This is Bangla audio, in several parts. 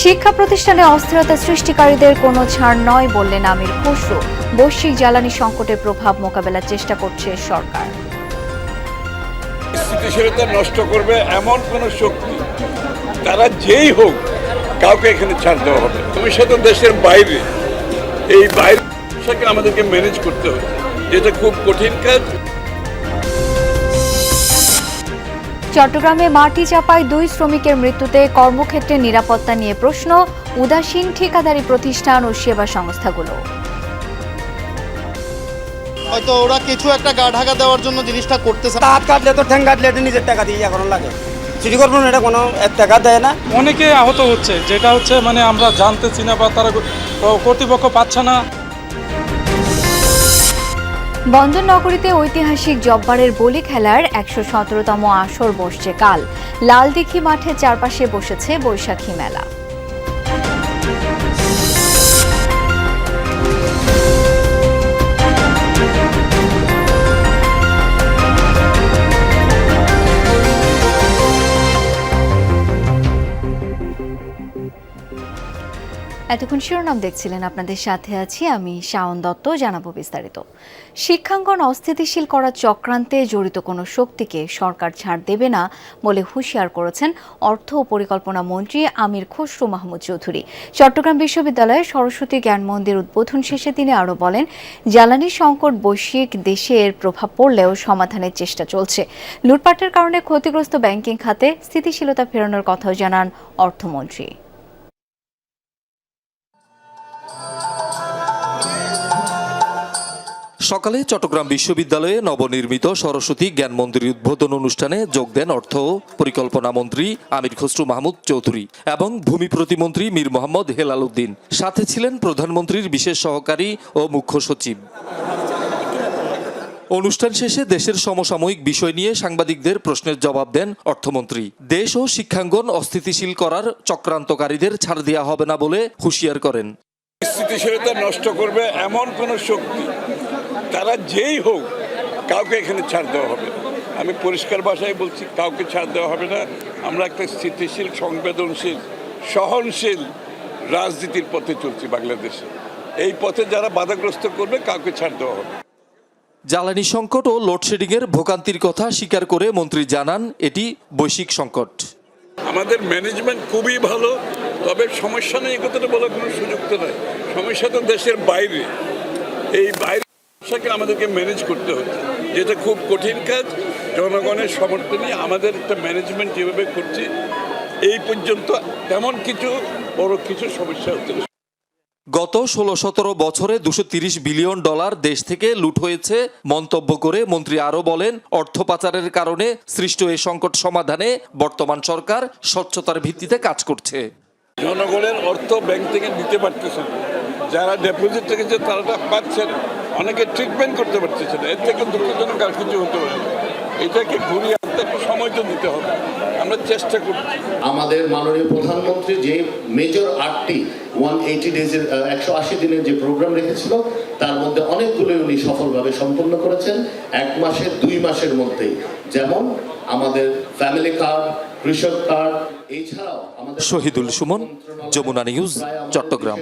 শিক্ষা প্রতিষ্ঠানে অস্থিরতা সৃষ্টিকারীদের কোনো ছাড় নয় বললেন আমির খসরু। বৈশ্বিক জ্বালানি সংকটের প্রভাব মোকাবেলার চেষ্টা করছে সরকার। স্থিতিশীলতা নষ্ট করবে এমন কোন শক্তি তারা যেই হোক কাউকে এখানে ছাড় দেওয়া হবে। তুমি সেটা দেশের বাইরে, এই বাইরে আমাদেরকে ম্যানেজ করতে হবে, যেটা খুব কঠিন কাজ। চট্টগ্রামে মাটি চাপায় 2 শ্রমিকের মৃত্যুতে কর্মক্ষেত্রে নিরাপত্তা নিয়ে প্রশ্ন, উদাসীন ঠিকাদারি প্রতিষ্ঠান ও সেবা সংস্থাগুলো। হয়তো ওরা কিছু একটা গা ঢাকা দেওয়ার জন্য জিনিসটা করতেছে। হাত কাটলে তো ঠ্যাং কাটলে নিজের টাকা দিয়ে এখন লাগে, সিটি কর্পোরেশন এটা কোনো টাকা দেয় না। অনেকে আহত হচ্ছে, যেটা হচ্ছে মানে আমরা জানতেছি না বা তারা কর্তৃপক্ষ পাচ্ছে না। বন্দর নগরীতে ঐতিহাসিক জব্বারের বলি খেলার 117তম আসর বসছে কাল। লালদিঘি মাঠের চারপাশে বসেছে বৈশাখী মেলা। এতক্ষণ শিরোনাম দেখছিলেন, আপনাদের সাথে আছি আমি শাওন দত্ত। জানাবো বিস্তারিত। শিক্ষাঙ্গন অস্থিতিশীল করার চক্রান্তে জড়িত কোনো শক্তিকে সরকার ছাড় দেবে না বলে হুঁশিয়ার করেছেন অর্থ ও পরিকল্পনা মন্ত্রী আমির খসরু মাহমুদ চৌধুরী। চট্টগ্রাম বিশ্ববিদ্যালয়ের সরস্বতী জ্ঞান মন্দির উদ্বোধন শেষে তিনি আরও বলেন, জ্বালানি সংকট বৈশ্বিক দেশের প্রভাব পড়লেও সমাধানের চেষ্টা চলছে। লুটপাটের কারণে ক্ষতিগ্রস্ত ব্যাংকিং খাতে স্থিতিশীলতা ফেরানোর কথাও জানান অর্থমন্ত্রী। সকালে চট্টগ্রাম বিশ্ববিদ্যালয়ে নবনির্মিত সরস্বতী জ্ঞান মন্দির উদ্বোধন অনুষ্ঠানে যোগ দেন অর্থ পরিকল্পনা মন্ত্রী আমির খসরু মাহমুদ চৌধুরী এবং ভূমি প্রতিমন্ত্রী মীর মোহাম্মদ হেলাল উদ্দিন। সাথে ছিলেন প্রধানমন্ত্রীর বিশেষ সহকারী ও মুখ্য সচিব। অনুষ্ঠান শেষে দেশের সমসাময়িক বিষয় নিয়ে সাংবাদিকদের প্রশ্নের জবাব দেন অর্থমন্ত্রী। দেশ ও শিক্ষাঙ্গন অস্থিতিশীল করার চক্রান্তকারীদের ছাড় দেওয়া হবে না বলে হুঁশিয়ার করেন। স্থিতিশীলতা নষ্ট করবে এমন কোন শক্তি তারা যেই হোক কাউকে এখানে ছাড় দেওয়া হবে। আমি পরিষ্কার ভাষায় বলছি, কাউকে ছাড় দেওয়া হবে না। আমরা একটা স্থিতিশীল, সংবেদনশীল, সহনশীল রাজনীতির পথে চলছি বাংলাদেশে। এই পথে যারা বাধাগ্রস্ত করবে কাউকে ছাড় দেওয়া হবে। জ্বালানি সংকট ও লোডশেডিংয়ের ভোগান্তির কথা স্বীকার করে মন্ত্রী জানান, এটি বৈশ্বিক সংকট। আমাদের ম্যানেজমেন্ট খুবই ভালো, তবে সমস্যা নেই কথাটা বলার কোনো সুযোগ তো নাই। সমস্যা তো দেশের বাইরে, এই বাইরে আমাদেরকে ম্যানেজ করতে হচ্ছে, যেটা খুব কঠিন কাজ। জনগণের সমর্থনে আমাদের একটা ম্যানেজমেন্ট যেভাবে করছি, এই পর্যন্ত তেমন কিছু বড় কিছু সমস্যা হচ্ছে না। গত 16-17 বছরে $230 বিলিয়ন দেশ থেকে লুট হয়েছে মন্তব্য করে মন্ত্রী আরও বলেন, অর্থ পাচারের কারণে সৃষ্ট এই সংকট সমাধানে বর্তমান সরকার স্বচ্ছতার ভিত্তিতে কাজ করছে। জনগণের অর্থ ব্যাংক থেকে নিতে পারতেছে না, যারা ডিপোজিট রেখেছে তারা পাচ্ছে না, অনেকে ট্রিটমেন্ট করতে পারতেছে না। এর থেকে দুঃখজনক আর কিছু হতে পারে না। এটাকে ঘুরিয়ে আনতে একটু সময় তো দিতে হবে, আমরা চেষ্টা করছি। আমাদের মাননীয় প্রধানমন্ত্রী যে মেজর 8টি 180 ডেজের 180 দিনের যে প্রোগ্রাম রেখেছিল, তার মধ্যে অনেকগুলো উনি সফলভাবে সম্পন্ন করেছেন 1 মাসের 2 মাসের মধ্যেই। যেমন আমাদের ফ্যামিলি কার্ড, কৃষক কার্ড, এছাড়াও আমাদের শহীদুল সুমন, যমুনা নিউজ, চট্টগ্রাম।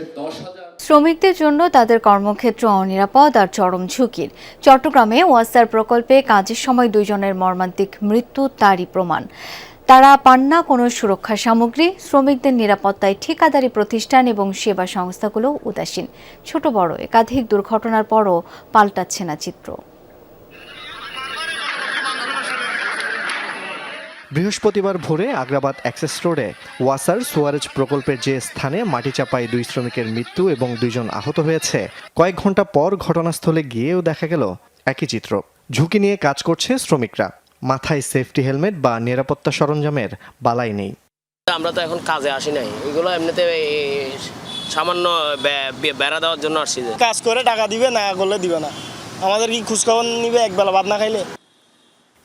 শ্রমিকদের জন্য তাদের কর্মক্ষেত্র অনিরাপদ আর চরম ঝুঁকির। চট্টগ্রামে ওয়াসার প্রকল্পে কাজের সময় 2 জনের মর্মান্তিক মৃত্যু তারই প্রমাণ। তারা পান না কোনো সুরক্ষা সামগ্রী। শ্রমিকদের নিরাপত্তায় ঠিকাদারি প্রতিষ্ঠান এবং সেবা সংস্থাগুলো উদাসীন। ছোট বড় একাধিক দুর্ঘটনার পরও পাল্টাচ্ছে না চিত্র। বৃহস্পতিবার ভোরে আগ্রাবাদ অ্যাক্সেস রোডে ওয়াসার সুয়ারেজ প্রকল্পের যে স্থানে মাটি চাপায় 2 শ্রমিকের মৃত্যু এবং 2 জন আহত হয়েছে, কয়েক ঘন্টা পর ঘটনাস্থলে গিয়েও দেখা গেল একই চিত্র। ঝুঁকি নিয়ে কাজ করছে শ্রমিকরা, মাথায় সেফটি হেলমেট বা নিরাপত্তা সরঞ্জামের বালাই নেই। আমরা তো এখন কাজে আসি নাই, এগুলো এমনিতে সামান্য বেড়া দেওয়ার জন্য আসছি। কাজ করে টাকা দিবে, না করলে দিবে না। আমাদের কি খোঁজখবর নিবে একবেলা ভাত না খাইলে?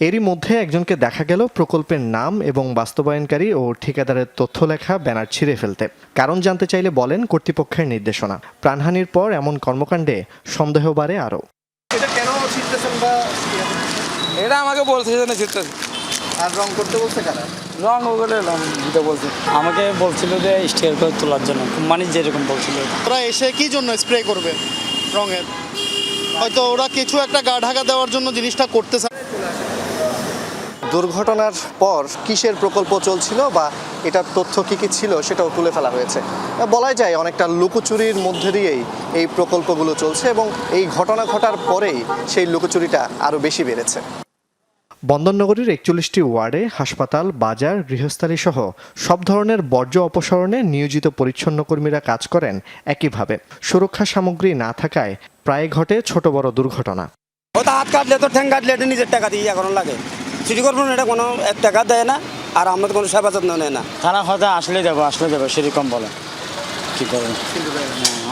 এরই মধ্যে একজনকে দেখা গেল প্রকল্পের নাম এবং বাস্তবায়নকারী ও ঠিকাদারের তথ্য লেখা ব্যানার ছিঁড়ে ফেলতে। কারণ জানতে চাইলে বলেন, কর্তৃপক্ষের নির্দেশনা। প্রাণহানির পর এমন কর্মকাণ্ডে সন্দেহ বাড়ে আরও। এটা কেন ছিঁড়তেছেন বা এটা আমাকে বলছে যে ছিঁড়তেছে। আর রং করতে বলছে কারা? রং ওগুলো যেটা বলছে আমাকে বলছিল যে স্টিয়ার করে তোলার জন্য মানে যেরকম বলছিল। ওরা এসে কি জন্য স্প্রে করবে রঙের, হয়তো ওরা কিছু একটা গা ঢাকা দেওয়ার জন্য জিনিসটা করতেছে। দুর্ঘটনার পর কিসের প্রকল্প চলছিল বা এটার তথ্য কী কী ছিল সেটাও তুলে ফেলা হয়েছে। বলা যায় অনেকটা লুকোচুরির মধ্যে দিয়েই এই প্রকল্পগুলো চলছে এবং এই ঘটনা ঘটার পরেই সেই লুকোচুরিটা আরও বেশি বেড়েছে। বন্দরনগরীর 41টি ওয়ার্ডে হাসপাতাল, বাজার, গৃহস্থালী সহ সব ধরনের বর্জ্য অপসারণে নিয়োজিত পরিচ্ছন্ন কর্মীরা কাজ করেন একইভাবে। সুরক্ষা সামগ্রী না থাকায় প্রায় ঘটে ছোট বড় দুর্ঘটনা। ও তো হাত কাটলে তো ঠ্যাং কাটলে এটা নিজের টাকা দিয়ে এখন লাগে। সিটি কর্পোরেশন এটা কোনো 1 টাকা দেয় না, আর আমাদের কোনো সেবা যত্ন নেয় না। খারাপ হয়তো আসলে দেবো সেরকম বলে কি করবেন।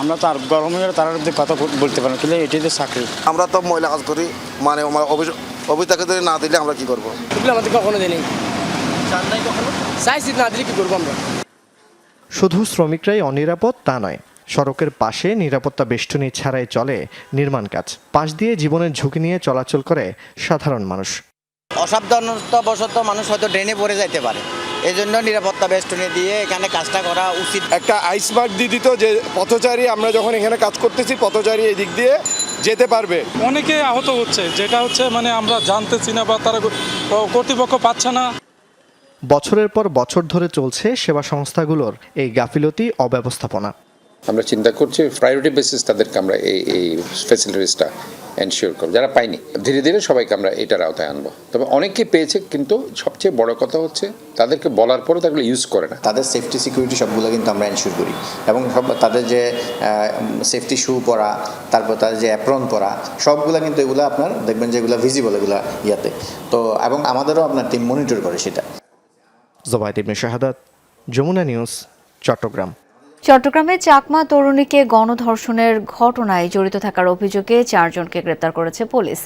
আমরা তো আর গরমে তার কথা বলতে পারি কিন্তু এটাই তো চাকরি। আমরা তো মহিলা কাজ করি, মানে আমার অভিযোগ না দিলে আমরা কি করবো? আমাদের কখনো দেয়নি, চাইছি না দিলে কি করবো আমরা। শুধু শ্রমিকরাই অনিরাপদ তা নয়, সড়কের পাশে নিরাপত্তা বেষ্টনী ছাড়াই চলে নির্মাণ কাজ। পাশ দিয়ে জীবনের ঝুঁকি নিয়ে চলাচল করে সাধারণ মানুষ। অসাবধানতাবশত মানুষ হয়তো ড্রেনে পড়ে যাইতে পারে, এই জন্য নিরাপত্তা বেষ্টনী দিয়ে এখানে কাজটা করা উচিত। একটা আইস মার্ক দিয়ে দিত যে পথচারী, আমরা যখন এখানে কাজ করতেছি পথচারী এই দিক দিয়ে যেতে পারবে। অনেকে আহত হচ্ছে, যেটা হচ্ছে মানে আমরা জানতেছি না বা তারা কর্তৃপক্ষ পাচ্ছে না। বছরের পর বছর ধরে চলছে সেবা সংস্থাগুলোর এই গাফিলতি, অব্যবস্থাপনা। আমরা চিন্তা করছি প্রায়োরিটি বেসিস তাদেরকে আমরা এই ফ্যাসিলিটিসটা এনশিওর করব, যারা পাইনি ধীরে ধীরে সবাইকে আমরা এটার আওতায় আনবো। তবে অনেকে পেয়েছে, কিন্তু সবচেয়ে বড় কথা হচ্ছে তাদেরকে বলার পরে তাগুলো ইউজ করে না। তাদের সেফটি সিকিউরিটি সবগুলো কিন্তু আমরা এনশিওর করি, এবং সব তাদের যে সেফটি শু পরা, তারপর তাদের যে অ্যাপ্রন পরা, সবগুলো কিন্তু এগুলো আপনার দেখবেন যে এগুলো ভিজিবল এগুলো ইয়াতে। তো এবং আমাদেরও আপনার টিম মনিটর করে সেটা। জোবায়েদ ইবনে শাহাদাত, যমুনা নিউজ, চট্টগ্রাম। চট্টগ্রামে চাকমা তরুণীকে গণধর্ষণের ঘটনায় জড়িত থাকার অভিযোগে 4 জনকে গ্রেপ্তার করেছে পুলিশ।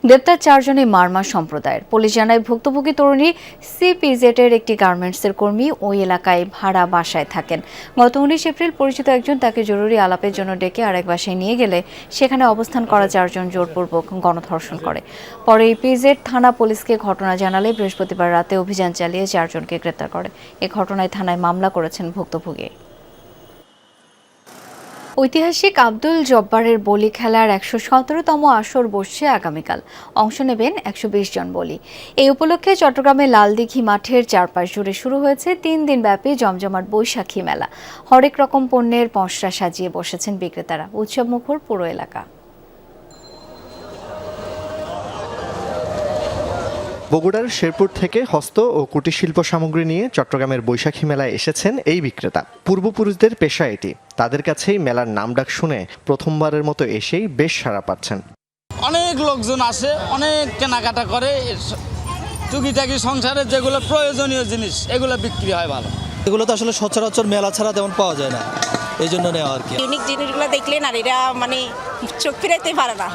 গ্রেপ্তার 4 জনই মারমা সম্প্রদায়ের। পুলিশ জানায় ভুক্তভোগী তরুণী সিপিজেটের একটি গার্মেন্টসের কর্মী, ওই এলাকায় ভাড়া বাসায় থাকেন। গত 19 এপ্রিল পরিচিত একজন তাকে জরুরি আলাপের জন্য ডেকে আরেক বাসায় নিয়ে গেলে সেখানে অবস্থান করা 4 জন জোরপূর্বক গণধর্ষণ করে। পরে ইপিজেড থানা পুলিশকে ঘটনা জানালে বৃহস্পতিবার রাতে অভিযান চালিয়ে 4 জনকে গ্রেপ্তার করে। এ ঘটনায় থানায় মামলা করেছেন ভুক্তভোগী। ঐতিহাসিক আব্দুল জব্বারের বলি খেলার 117তম আসর বসছে আগামীকাল। অংশ নেবেন 120 জন বলি। এই উপলক্ষে চট্টগ্রামে লালদিঘি মাঠের চারপাশ জুড়ে শুরু হয়েছে 3 দিনব্যাপী জমজমাট বৈশাখী মেলা। হরেক রকম পণ্যের পসরা সাজিয়ে বসেছেন বিক্রেতারা। উৎসবমুখর পুরো এলাকা। বগুড়ার শেরপুর থেকে হস্ত ও কুটির শিল্প সামগ্রী নিয়ে চট্টগ্রামের বৈশাখী মেলায় এসেছেন এই বিক্রেতা। পূর্বপুরুষদের পেশা এটি, তাদের কাছেই মেলার নামডাক শুনে প্রথমবারের মতো এসেই বেশ সাড়া পাচ্ছেন। অনেক লোকজন আসে, অনেক কেনাকাটা করে, টুকিটাকি সংসারের যেগুলো প্রয়োজনীয় জিনিস এগুলো বিক্রি হয় ভালো। এগুলো তো আসলে সচরাচর মেলা ছাড়া তেমন পাওয়া যায় না, এই জন্য নেওয়া আর কি। ইউনিক জিনিসগুলো দেখলে না এরা মানে চোখ ফিরাইতে পারে না,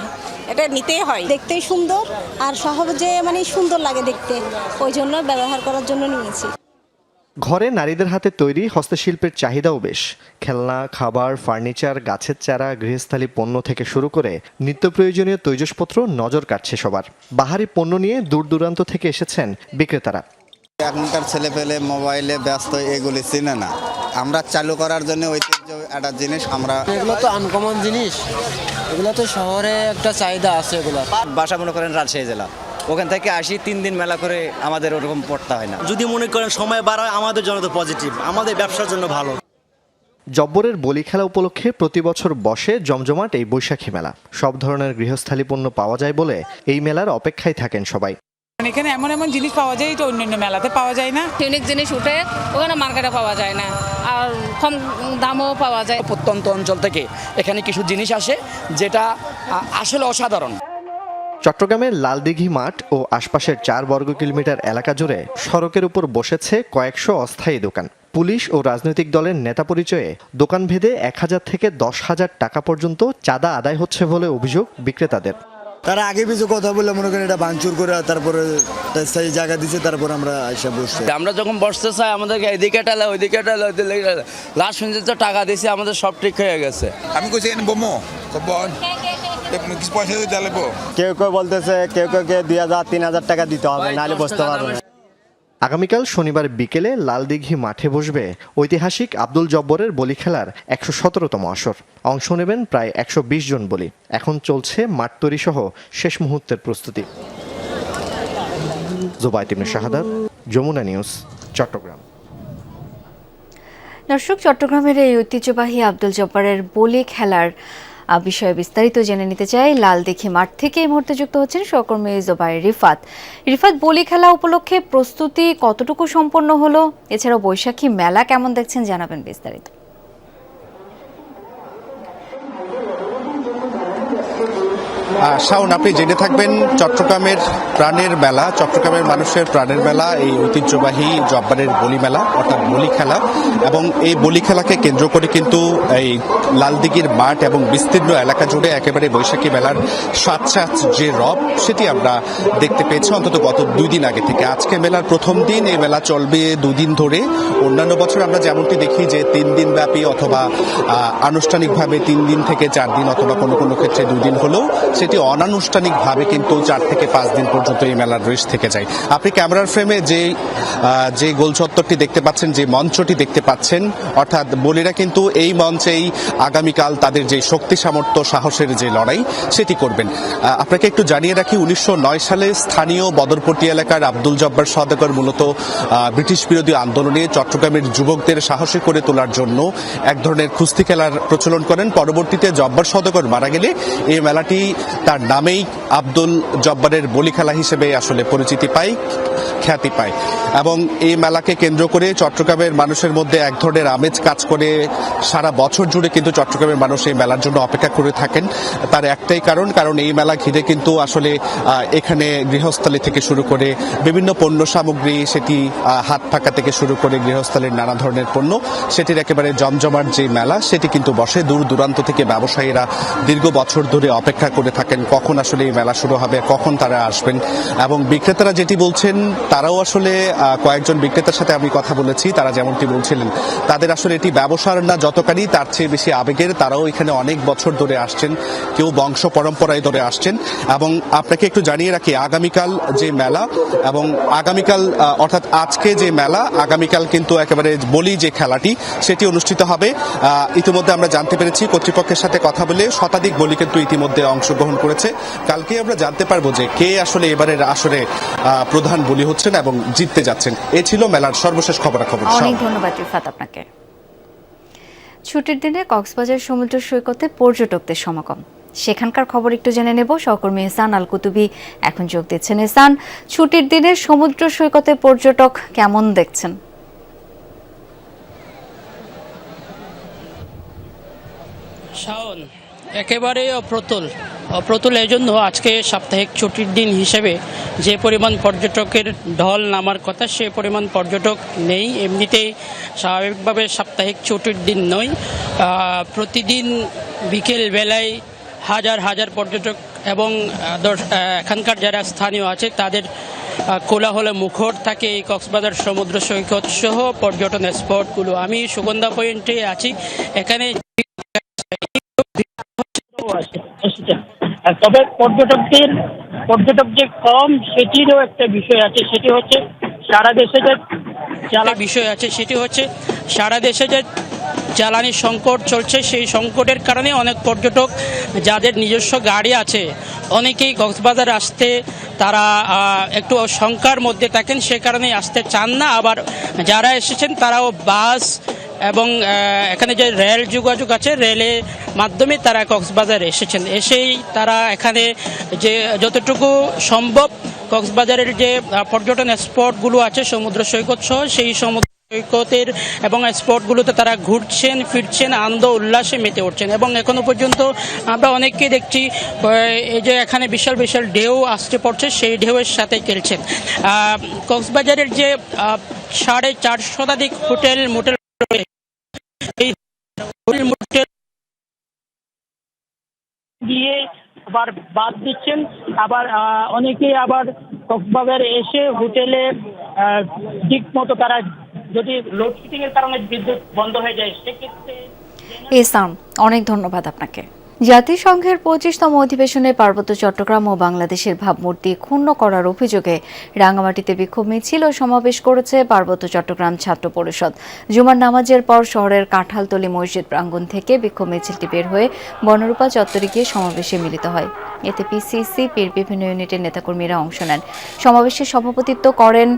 এটা নিতেই হয়। দেখতেই সুন্দর আর সহজে মানে সুন্দর লাগে দেখতে, ওই জন্য ব্যবহার করার জন্য নিয়েছি। ঘরে নারীদের হাতে তৈরি হস্তশিল্পের চাহিদাও বেশ। খেলনা, খাবার, ফার্নিচার, গাছের চারা, গৃহস্থালী পণ্য থেকে শুরু করে নিত্য প্রয়োজনীয় তৈজসপত্র নজর কাটছে সবার। বাহারি পণ্য নিয়ে দূর দূরান্ত থেকে এসেছেন বিক্রেতারা। এখনকার ছেলে পেলে মোবাইলে ব্যস্ত, এগুলি চিনে না। আমরা চালু করার জন্য ঐতিহ্য একটা জিনিস, আমরা এগুলো তো আনকমন জিনিস, এগুলো তো শহরে একটা চাহিদা আছে। এগুলো বাসা মনে করেন রাজশাহী জেলা, ওখান থেকে আসি 3 দিন মেলা করে, আমাদের ওরকম পড়তে হয় না। যদি মনে করেন সময় বাড়ায় আমাদের জন্য তো পজিটিভ, আমাদের ব্যবসার জন্য ভালো। জব্বরের বলি খেলা উপলক্ষে প্রতি বছর বসে জমজমাট এই বৈশাখী মেলা। সব ধরনের গৃহস্থালী পণ্য পাওয়া যায় বলে এই মেলার অপেক্ষায় থাকেন সবাই। এখানে এমন এমন জিনিস পাওয়া যায় তো অন্যান্য মেলাতে পাওয়া যায় না। ইউনিক জিনিস উঠে ওখানে মার্কেটে পাওয়া যায় না, আর কম দামও পাওয়া যায়। প্রত্যন্ত অঞ্চল থেকে এখানে কিছু জিনিস আসে যেটা আসলে অসাধারণ। চট্টগ্রামের লালদিঘি মাঠ ও আশপাশের 4 বর্গ কিলোমিটার এলাকা জুড়ে সড়কের উপর বসেছে কয়েকশো অস্থায়ী দোকান। পুলিশ ও রাজনৈতিক দলের নেতা পরিচয়ে দোকান ভেদে 1000 থেকে 10,000 টাকা পর্যন্ত চাঁদা আদায় হচ্ছে বলে অভিযোগ বিক্রেতাদের। তারা আগে কিছু কথা বলে মনে করেন এটা ভাঙচুর করে তারপরে সেই জায়গা দিচ্ছে, তারপর আমরা এসে বসছি। আমরা যখন বসতে চাই আমাদেরকে এদিকে টালে ওইদিকে টালে, লাস্ট শুনছি তো টাকা দিয়েছি, আমাদের সব ঠিক হয়ে গেছে। আমি কইছি বোমো কিছু পয়সা দিয়ে চালাবো। কেউ কেউ বলতেছে কেউ কেউ 2000-3000 টাকা দিতে হবে, নাহলে বসতে পারবে না। আগামীকাল শনিবার বিকেলে লালদিঘি মাঠে বসবে ঐতিহাসিক আব্দুল জব্বরের বলি খেলার ১১৭তম আসর। অংশ নেবেন প্রায় ১২০ জন বলি। এখন চলছে মাঠ তৈরি সহ শেষ মুহূর্তের প্রস্তুতি। জুবায়েত ইবনে শাহাদাত, যমুনা নিউজ, চট্টগ্রাম। দর্শক, চট্টগ্রামের এই ঐতিহ্যবাহী আব্দুল জব্বারের বলি খেলার বিষয়ে বিস্তারিত জেনে নিতে চাই। লালদিঘি মাঠ থেকে এই মুহূর্তে যুক্ত হচ্ছেন সহকর্মী জোবায়ের রিফাত। রিফাত, বলি খেলা উপলক্ষে প্রস্তুতি কতটুকু সম্পন্ন হলো? এছাড়াও বৈশাখী মেলা কেমন দেখছেন, জানাবেন বিস্তারিত। শাওন, আপনি জেনে থাকবেন চট্টগ্রামের প্রাণের মেলা, চট্টগ্রামের মানুষের প্রাণের মেলা এই ঐতিহ্যবাহী জব্বারের বলি মেলা অর্থাৎ বলি খেলা। এবং এই বলি খেলাকে কেন্দ্র করে কিন্তু এই লালদিঘির মাঠ এবং বিস্তীর্ণ এলাকা জুড়ে একেবারে বৈশাখী মেলার সাত যে রব সেটি আমরা দেখতে পেয়েছি অন্তত গত 2 দিন আগে থেকে। আজকে মেলার প্রথম দিন, এই মেলা চলবে 2 দিন ধরে। অন্যান্য বছর আমরা যেমনটি দেখি যে 3 দিন ব্যাপী অথবা আনুষ্ঠানিকভাবে 3 দিন থেকে 4 দিন অথবা কোনো কোনো ক্ষেত্রে 2 দিন হলেও সেটি অনানুষ্ঠানিকভাবে কিন্তু 4 থেকে 5 দিন পর্যন্ত এই মেলার রেশ থেকে যায়। আপনি ক্যামেরার ফ্রেমে যে গোল চত্বরটি দেখতে পাচ্ছেন, যে মঞ্চটি দেখতে পাচ্ছেন, অর্থাৎ বলিরা কিন্তু এই মঞ্চেই আগামীকাল তাদের যে শক্তি সামর্থ্য সাহসের যে লড়াই সেটি করবেন। আপনাকে একটু জানিয়ে রাখি, 1909 সালে স্থানীয় বদরপট্টি এলাকার আব্দুল জব্বার সওদাগর মূলত ব্রিটিশ বিরোধী আন্দোলনে চট্টগ্রামের যুবকদের সাহসী করে তোলার জন্য এক ধরনের কুস্তি খেলার প্রচলন করেন। পরবর্তীতে জব্বার সওদাগর মারা গেলে এই মেলাটি তার নামেই আব্দুল জব্বারের বলি খেলা হিসেবে আসলে পরিচিতি পায়, খ্যাতি পায়। এবং এই মেলাকে কেন্দ্র করে চট্টগ্রামের মানুষের মধ্যে এক ধরনের আমেজ কাজ করে। সারা বছর জুড়ে কিন্তু চট্টগ্রামের মানুষ এই মেলার জন্য অপেক্ষা করে থাকেন। তার একটাই কারণ এই মেলা ঘিরে কিন্তু আসলে এখানে গৃহস্থলী থেকে শুরু করে বিভিন্ন পণ্য সামগ্রী, সেটি হাত পাকা থেকে শুরু করে গৃহস্থলীর নানা ধরনের পণ্য, সেটির একেবারে জমজমাট যে মেলা সেটি কিন্তু বসে। দূর দূরান্ত থেকে ব্যবসায়ীরা দীর্ঘ বছর ধরে অপেক্ষা করে থাকেন কখন আসলে এই মেলা শুরু হবে, কখন তারা আসবেন। এবং বিক্রেতারা যেটি বলছেন, তারাও আসলে কয়েকজন বিক্রেতার সাথে আমি কথা বলেছি, তারা যেমনটি বলছিলেন তাদের আসলে এটি ব্যবসার না যতখানি তার চেয়ে বেশি আবেগের। তারাও এখানে অনেক বছর ধরে আসছেন, কেউ বংশ পরম্পরায় ধরে আসছেন। এবং আপনাকে একটু জানিয়ে রাখি, আগামীকাল যে মেলা এবং আগামীকাল অর্থাৎ আজকে যে মেলা, আগামীকাল কিন্তু একেবারে বলি যে খেলাটি সেটি অনুষ্ঠিত হবে। ইতিমধ্যে আমরা জানতে পেরেছি কর্তৃপক্ষের সাথে কথা বলে শতাধিক বলি কিন্তু ইতিমধ্যে অংশগ্রহণ করেছে। কালকে আমরা জানতে পারবো যে কে আসলে এবারের আসরে প্রধান বলি হচ্ছেন এবং জিততে যাচ্ছেন। এ ছিল মেলার সর্বশেষ খবরাখবর। অনেক ধন্যবাদ রিফাত আপনাকে। ছুটির দিনে কক্সবাজার সমুদ্র সৈকতে পর্যটকদের সমাগম, সেখানকার খবর একটু জেনে নেব। সহকর্মী এহসান আল কুতুবি এখন যোগ দিচ্ছেন। এহসান, ছুটির দিনে সমুদ্র সৈকতে পর্যটক কেমন দেখছেন? শাওন, একেবারে অপ্রতুল এই জন্য আজকে সাপ্তাহিক ছুটির দিন হিসেবে যে পরিমাণ পর্যটকের ঢল নামার কথা সে পরিমাণ পর্যটক নেই। এমনিতেই স্বাভাবিকভাবে সাপ্তাহিক ছুটির দিন নয়, প্রতিদিন বিকেল বেলায় হাজার হাজার পর্যটক এবং এখানকার যারা স্থানীয় আছে তাদের কোলাহলে মুখর থাকে এই কক্সবাজার সমুদ্র সৈকত সহ পর্যটন স্পটগুলো। আমি সুগন্ধা পয়েন্টে আছি, এখানে তবে পর্যটক যে কম সেটিরও একটা বিষয় আছে, সেটি হচ্ছে সারা দেশে যে জ্বালানি সংকট চলছে, সেই সংকটের কারণে অনেক পর্যটক যাদের নিজস্ব গাড়ি আছে অনেকেই কক্সবাজার আসতে তারা একটু শঙ্কার মধ্যে থাকেন, সে কারণে আসতে চান না। আবার যারা এসেছেন তারাও বাস এবং এখানে যে রেল যোগাযোগ আছে, রেলের মাধ্যমে তারা কক্সবাজারে এসেছেন। এসেই তারা এখানে যে যতটুকু সম্ভব কক্সবাজারের যে পর্যটন স্পটগুলো আছে সমুদ্র সৈকত সহ, সেই সমুদ্র সৈকতের এবং স্পটগুলোতে তারা ঘুরছেন ফিরছেন, আনন্দ উল্লাসে মেতে উঠছেন। এবং এখনো পর্যন্ত আমরা অনেককেই দেখছি এই যে এখানে বিশাল বিশাল ঢেউ আসতে পড়ছে, সেই ঢেউয়ের সাথে খেলছেন। কক্সবাজারের যে 450 শতাধিক হোটেল মোটেল দিয়ে আবার বাদ দিচ্ছেন, আবার অনেকে আবার কক্সবাজারে এসে হোটেলে ঠিক মতো তারা যদি লোডশেডিং এর কারণে বিদ্যুৎ বন্ধ হয়ে যায় সেক্ষেত্রে। এহসান, অনেক ধন্যবাদ আপনাকে। জাতিসংঘের 25তম অধিবেশনে পার্বত্য চট্টগ্রাম ও বাংলাদেশের ভাবমূর্তি ক্ষুণ্ণ করার অভিযোগে রাঙামাটিতে বিক্ষোভ মিছিল ও সমাবেশ করেছে পার্বত্য চট্টগ্রাম ছাত্র পরিষদ। জুমার নামাজের পর শহরের কাঁঠালতলী মসজিদ প্রাঙ্গণ থেকে বিক্ষোভ মিছিলটি বের হয়ে বনরূপা চত্বরে গিয়ে সমাবেশে মিলিত হয়। এতে পিসিসিপির বিভিন্ন ইউনিটের নেতাকর্মীরা অংশ নেন। সমাবেশে সভাপতিত্ব করেন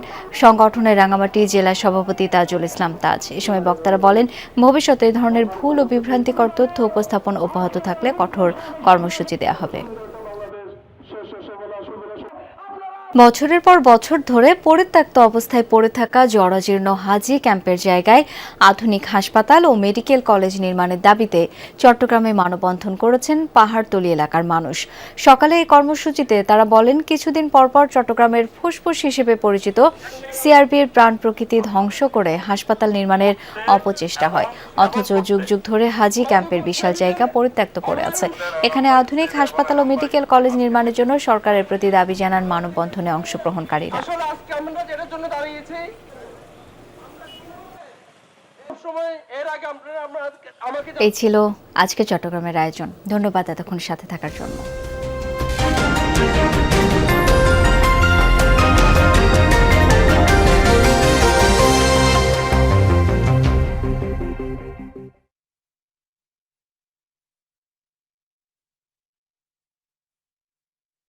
সংগঠনের রাঙামাটি জেলা সভাপতি তাজুল ইসলাম তাজ। এ সময় বক্তারা বলেন, ভবিষ্যতে এ ধরনের ভুল ও বিভ্রান্তিকর তথ্য উপস্থাপন অব্যাহত থাকলে কঠোর কর্মসূচি দেওয়া হবে। বছরের পর বছর ধরে পরিত্যক্ত অবস্থায় পড়ে থাকা জরাজীর্ণ হাজী ক্যাম্পের জায়গায় আধুনিক হাসপাতাল ও মেডিকেল কলেজ নির্মাণের দাবিতে চট্টগ্রামে মানববন্ধন করেছেন পাহাড়তলী এলাকার মানুষ। সকালে এই কর্মসূচিতে তারা বলেন, কিছুদিন পরপর চট্টগ্রামের ফুসফুস হিসেবে পরিচিত সিআরবির প্রাণ প্রকৃতি ধ্বংস করে হাসপাতাল নির্মাণের অপচেষ্টা হয়, অথচ যুগ যুগ ধরে হাজী ক্যাম্পের বিশাল জায়গা পরিত্যক্ত পড়ে আছে। এখানে আধুনিক হাসপাতাল ও মেডিকেল কলেজ নির্মাণের জন্য সরকারের প্রতি দাবি জানান মানববন্ধন অংশগ্রহণকারীরা। এই ছিল আজকে চট্টগ্রামের আয়োজন। ধন্যবাদ এতক্ষণ সাথে থাকার জন্য।